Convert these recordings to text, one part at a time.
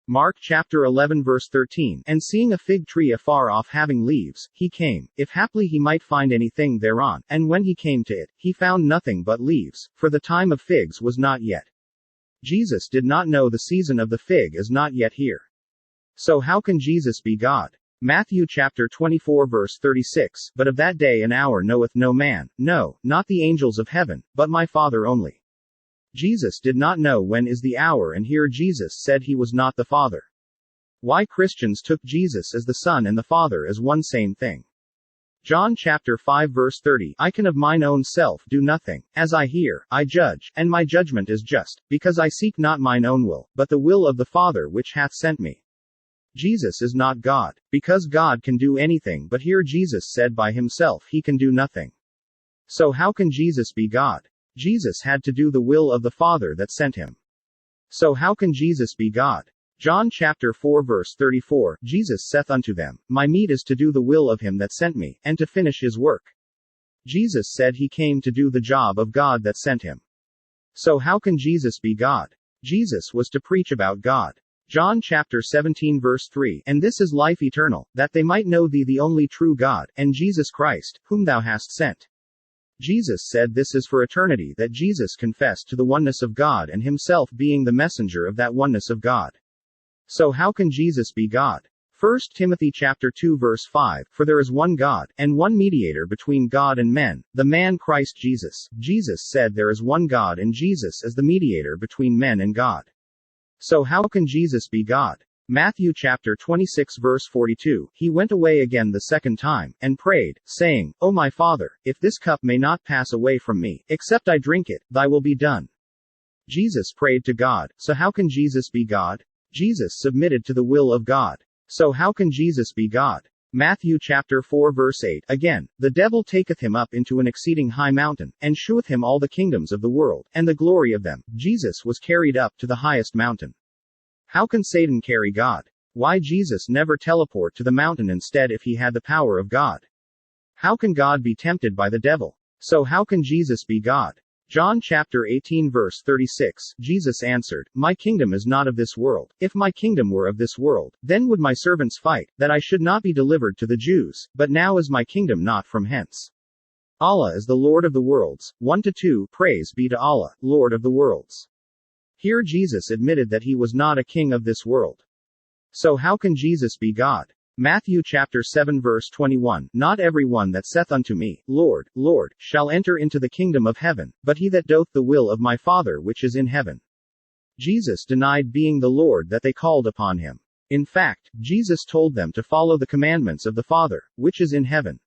Mark chapter 11 verse 13. And seeing a fig tree afar off having leaves, he came, if haply he might find anything thereon. And when he came to it, he found nothing but leaves, for the time of figs was not yet. Jesus did not know the season of the fig is not yet here. So how can Jesus be God? Matthew chapter 24 verse 36. But of that day and hour knoweth no man, no, not the angels of heaven, but my Father only. Jesus did not know when is the hour, and here Jesus said he was not the Father. Why Christians took Jesus as the Son and the Father as one same thing. John chapter 5 verse 30. I can of mine own self do nothing. As I hear, I judge, and my judgment is just, because I seek not mine own will, but the will of the Father which hath sent me. Jesus is not God, because God can do anything, but here Jesus said by himself he can do nothing. So how can Jesus be God? Jesus had to do the will of the Father that sent him. So how can Jesus be God? John chapter 4 verse 34. Jesus saith unto them, My meat is to do the will of him that sent me, and to finish his work. Jesus said he came to do the job of God that sent him. So how can Jesus be God? Jesus was to preach about God. John chapter 17 verse 3. And this is life eternal, that they might know thee the only true God, and Jesus Christ, whom thou hast sent. Jesus said this is for eternity, that Jesus confessed to the oneness of God and himself being the messenger of that oneness of God. So how can Jesus be God? 1 Timothy chapter 2 verse 5. For there is one God, and one mediator between God and men, the man Christ Jesus. Jesus said there is one God, and Jesus is the mediator between men and God. So how can Jesus be God? Matthew chapter 26 verse 42. He went away again the second time, and prayed, saying, O my Father, if this cup may not pass away from me, except I drink it, thy will be done. Jesus prayed to God. So how can Jesus be God? Jesus submitted to the will of God. So how can Jesus be God? Matthew chapter 4 verse 8. Again, the devil taketh him up into an exceeding high mountain, and sheweth him all the kingdoms of the world, and the glory of them. Jesus was carried up to the highest mountain. How can Satan carry God? Why Jesus never teleport to the mountain instead if he had the power of God? How can God be tempted by the devil? So how can Jesus be God? John chapter 18 verse 36. Jesus answered, My kingdom is not of this world. If my kingdom were of this world, then would my servants fight, that I should not be delivered to the Jews, but now is my kingdom not from hence. Allah is the Lord of the worlds. 1-2. Praise be to Allah, Lord of the worlds. Here Jesus admitted that he was not a king of this world. So how can Jesus be God? Matthew chapter 7 verse 21. Not every one that saith unto me, Lord, Lord, shall enter into the kingdom of heaven, but he that doth the will of my Father which is in heaven. Jesus denied being the Lord that they called upon him. In fact, Jesus told them to follow the commandments of the Father, which is in heaven.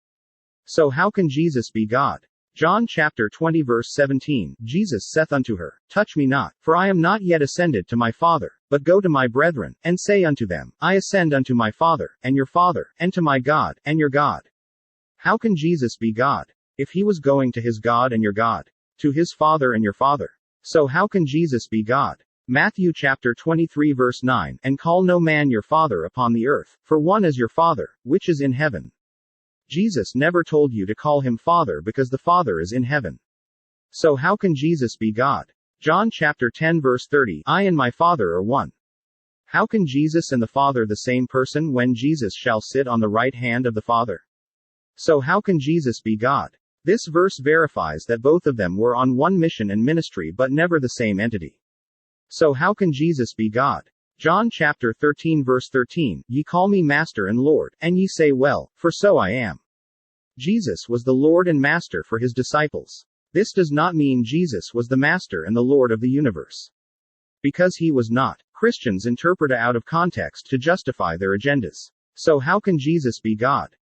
So how can Jesus be God? John chapter 20 verse 17. Jesus saith unto her, Touch me not, for I am not yet ascended to my Father, but go to my brethren, and say unto them, I ascend unto my Father, and your Father, and to my God, and your God. How can Jesus be God? If he was going to his God and your God, to his Father and your Father. So how can Jesus be God? Matthew chapter 23 verse 9. And call no man your father upon the earth, for one is your Father, which is in heaven. Jesus never told you to call him Father because the Father is in heaven. So how can Jesus be God? John chapter 10 verse 30. I and my Father are one. How can Jesus and the Father the same person when Jesus shall sit on the right hand of the Father? So how can Jesus be God? This verse verifies that both of them were on one mission and ministry but never the same entity. So how can Jesus be God? John chapter 13 verse 13. Ye call me Master and Lord, and ye say well, for so I am. Jesus was the Lord and Master for his disciples. This does not mean Jesus was the Master and the Lord of the universe. Because he was not. Christians interpret out of context to justify their agendas. So how can Jesus be God?